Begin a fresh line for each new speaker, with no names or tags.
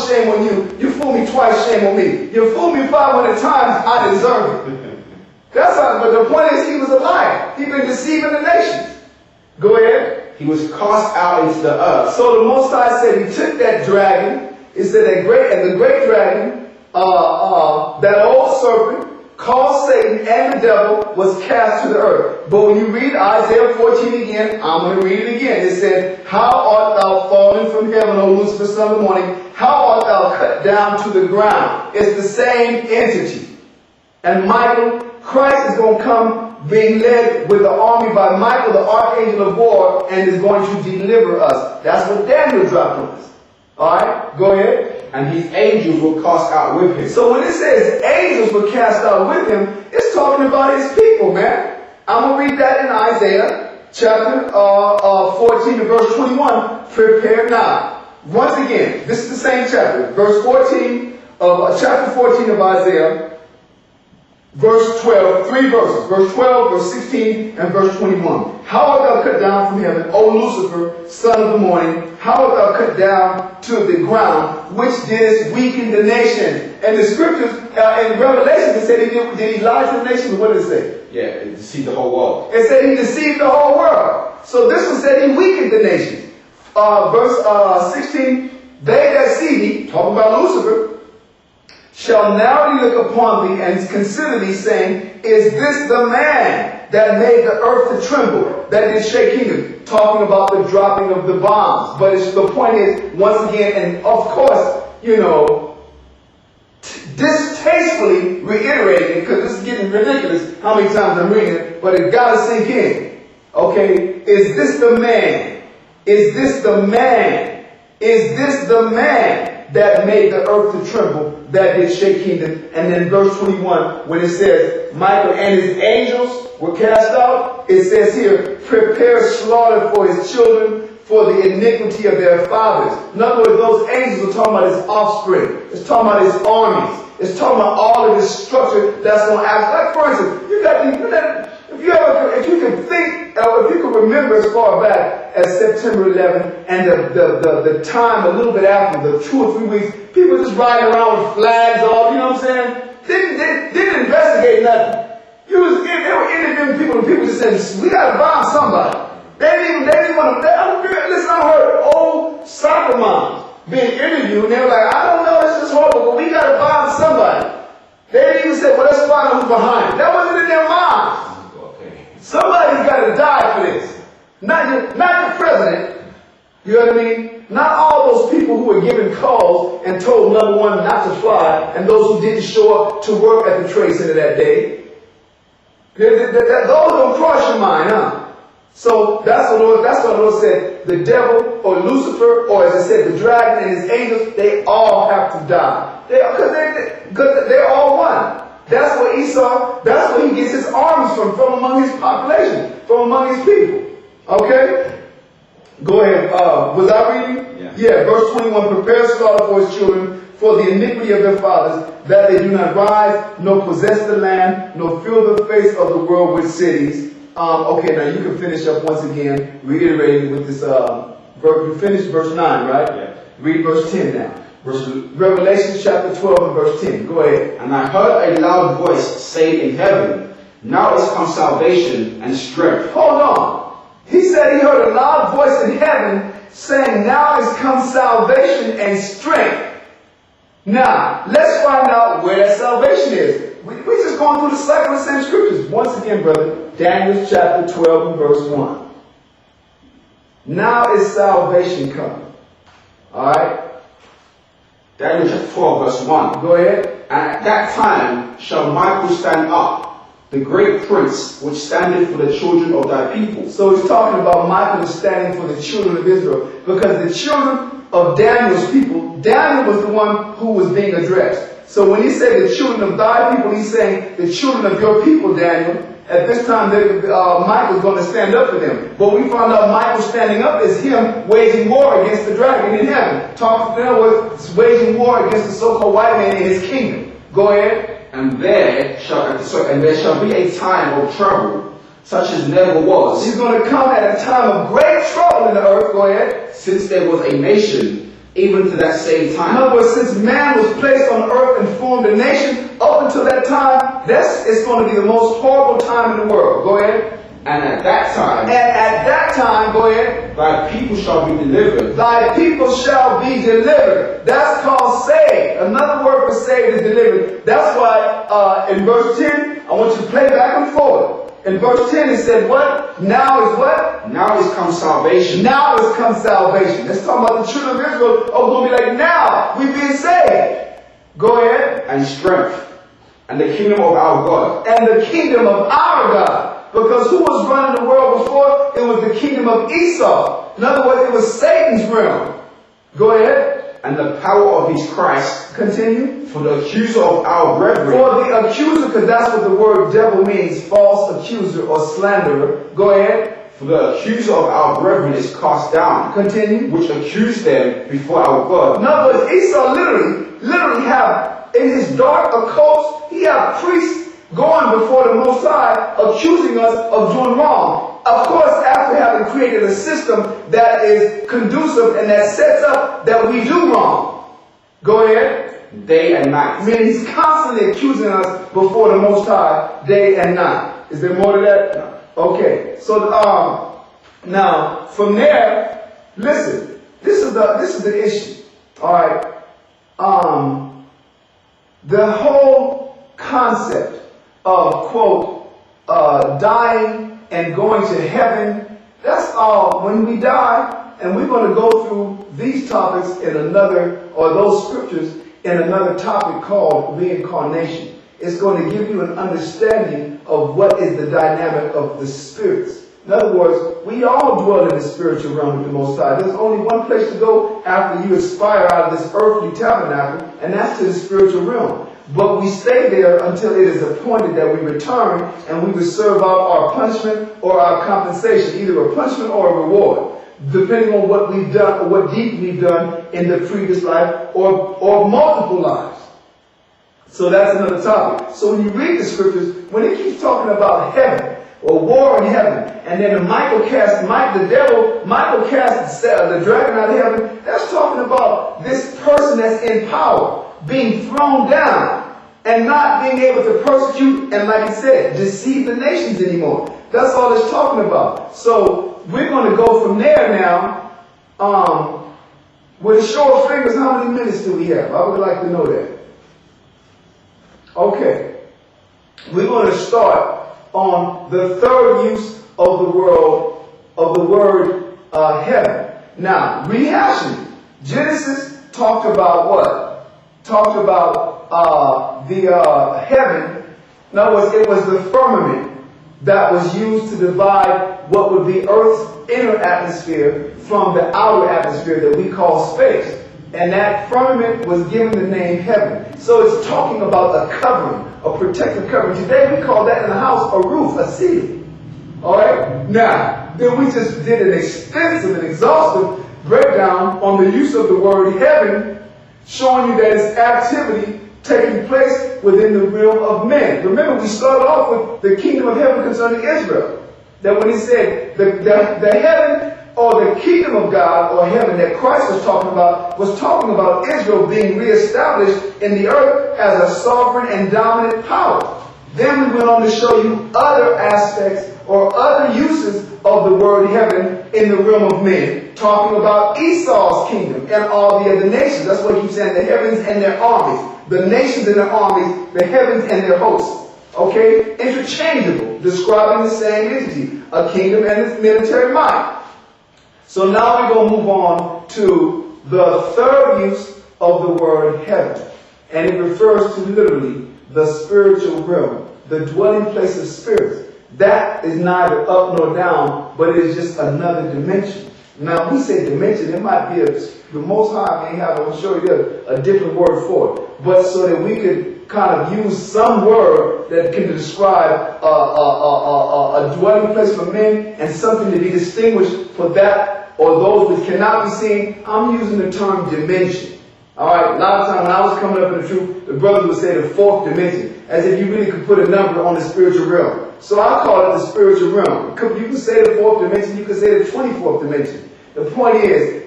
shame on you. You fool me twice, shame on me. You fool me 500 times, I deserve it. That's how, but the point is he was a liar. He'd been deceiving the nations. Go ahead.
He was cast out into the earth.
So the Most High said he took that dragon, it said the great dragon, that old serpent, called Satan and the devil, was cast to the earth. But when you read Isaiah 14 again, I'm going to read it again. It said, how art thou fallen from heaven, O Lucifer, son of the morning? How art thou cut down to the ground? It's the same entity. And Michael, Christ is going to come being led with the army by Michael, the archangel of war, and is going to deliver us. That's what Daniel dropped on us. Alright, go ahead.
And his angels were cast out with him.
So when it says angels were cast out with him, it's talking about his people, man. I'm going to read that in Isaiah chapter 14 and verse 21. Prepare now. Once again, this is the same chapter. Verse 14 of chapter 14 of Isaiah. Verse 12, 3 verses. Verse 12, verse 16, and verse 21. How art thou cut down from heaven, O Lucifer, son of the morning? How art thou cut down to the ground, which didst weaken the nation? And the scriptures, in Revelation, it said, did he lie to the nation? What did it say?
Yeah, it deceived the whole world.
It said he deceived the whole world. So this one said he weakened the nation. Verse 16, they that see thee, talking about Lucifer, shall narrowly look upon thee and consider thee, saying, is this the man that made the earth to tremble, that did shake kingdom? Talking about the dropping of the bombs. But the point is, once again, and of course, you know, distastefully reiterating it, because this is getting ridiculous how many times I'm reading it, but it got to sink in. Okay, is this the man? Is this the man? Is this the man that made the earth to tremble, that did shake kingdom? And then verse 21, when it says, Michael and his angels were cast out, it says here, prepare slaughter for his children, for the iniquity of their fathers. In other words, those angels are talking about his offspring. It's talking about his armies. It's talking about all of his structure that's going to act. Like, for instance, if you can think, or if you can remember as far back as September 11 and the time a little bit after, the 2 or 3 weeks, people just riding around with flags off, you know what I'm saying? Didn't investigate nothing. They were interviewing people, and people just said, we got to bomb somebody. They didn't want to, listen, I heard old soccer moms being interviewed, and they were like, I don't know, it's just horrible, but we got to bomb somebody. They didn't even say, well, let's find out who's behind it. That wasn't in their minds. Somebody's got to die for this. Not the president. You know what I mean? Not all those people who were given calls and told number one not to fly, and those who didn't show up to work at the Trade Center that day. Those don't cross your mind, huh? So that's what the Lord said. The devil or Lucifer, or as I said, the dragon and his angels, they all have to die. Because they're all one. That's what Esau, that's where he gets his armies from among his population, from among his people. Okay? Go ahead. Was I reading? Yeah. Verse 21, prepare slaughter for his children, for the iniquity of their fathers, that they do not rise, nor possess the land, nor fill the face of the world with cities. Okay, now you can finish up once again, reiterating with this, you finished verse 9, right?
Yeah.
Read verse 10 now. Revelation chapter 12 and verse 10. Go ahead.
And I heard a loud voice say in heaven, now is come salvation and strength.
Hold on. He said he heard a loud voice in heaven saying, now is come salvation and strength. Now, let's find out where that salvation is. We're just going through the cycle of the same scriptures. Once again, brother, Daniel chapter 12 and verse 1. Now is salvation coming. Alright?
Daniel chapter 12 verse 1.
Go ahead.
And at that time shall Michael stand up, the great prince, which standeth for the children of thy people.
So he's talking about Michael is standing for the children of Israel. Because the children of Daniel's people, Daniel was the one who was being addressed. So when he said the children of thy people, he's saying the children of your people, Daniel. At this time, Michael's going to stand up for them. But we found out Michael standing up is him waging war against the dragon in heaven. Talking to them was waging war against the so-called white man in his kingdom. Go ahead.
And there shall be a time of trouble, such as never was.
He's going to come at a time of great trouble in the earth. Go ahead.
Since there was a nation even to that same
In
time.
other words, since man was placed on earth and formed a nation, up until that time, it's going to be the most horrible time in the world. Go ahead.
And at that time,
Go ahead.
thy people shall be delivered.
Thy people shall be delivered. That's called saved. Another word for saved is delivered. That's why in verse 10, I want you to play back and forth. In verse 10 it said what? Now is what?
Now is come salvation.
Now is come salvation. Let's talk about the children of Israel. Oh, we're going to be like, now we being saved. Go ahead.
And strength. And the kingdom of our God.
And the kingdom of our God. Because who was running the world before? It was the kingdom of Esau. In other words, it was Satan's realm. Go ahead.
And the power of his Christ.
Continue.
For the accuser of our brethren.
For the accuser, because that's what the word devil means. False accuser or slanderer. Go ahead.
For the accuser of our brethren is cast down.
Continue.
Which accused them before our God.
In other words, Esau literally have, in his dark occult, he have priests going before the Most High, accusing us of doing wrong. Of course, after having created a system that is conducive and that sets up that we do wrong. Go ahead.
Day and night.
Meaning he's constantly accusing us before the Most High, day and night. Is there more to that?
No.
Okay. So now from there, listen. This is the issue. All right. The whole concept of, quote, dying and going to heaven, that's all. When we die, and we're going to go through these topics in another, or those scriptures in another topic called reincarnation. It's going to give you an understanding of what is the dynamic of the spirits. In other words, we all dwell in the spiritual realm with the Most High. There's only one place to go after you expire out of this earthly tabernacle, and that's to the spiritual realm. But we stay there until it is appointed that we return and we will serve out our punishment or our compensation, either a punishment or a reward, depending on what we've done or what deed we've done in the previous life or multiple lives. So that's another topic. So when you read the scriptures, when it keeps talking about heaven or war in heaven, and then Michael cast the dragon out of heaven, that's talking about this person that's in power being thrown down and not being able to persecute and, like he said, deceive the nations anymore. That's all it's talking about. So we're going to go from there now. With a show of fingers, how many minutes do we have? I would like to know that. Okay. We're going to start on the third use of the word heaven. Now, rehashing. Genesis talked about what? Talked about the heaven. In other words, it was the firmament that was used to divide what would be Earth's inner atmosphere from the outer atmosphere that we call space. And that firmament was given the name heaven. So it's talking about a covering, a protective covering. Today we call that in the house a roof, a ceiling. All right? Now, then we just did an extensive and exhaustive breakdown on the use of the word heaven, showing you that it's activity taking place within the realm of men. Remember, we started off with the kingdom of heaven concerning Israel. That when he said the heaven or the kingdom of God or heaven that Christ was talking about Israel being reestablished in the earth as a sovereign and dominant power. Then we went on to show you other aspects or other uses of the word heaven in the realm of men, talking about Esau's kingdom and all the other nations. That's what he keeps saying, the heavens and their armies, the nations and their armies, the heavens and their hosts. Okay? Interchangeable, describing the same entity, a kingdom and its military might. So now we're going to move on to the third use of the word heaven. And it refers to literally the spiritual realm, the dwelling place of spirits. That is neither up nor down, but it is just another dimension. Now, we say dimension, it might be the Most High may have, I'm sure a different word for it. But so that we could kind of use some word that can describe a dwelling place for men and something to be distinguished for that or those which cannot be seen, I'm using the term dimension. All right, a lot of times when I was coming up in the truth, the brothers would say the fourth dimension, as if you really could put a number on the spiritual realm. So I call it the spiritual realm. You can say the fourth dimension, you can say the 24th dimension. The point is,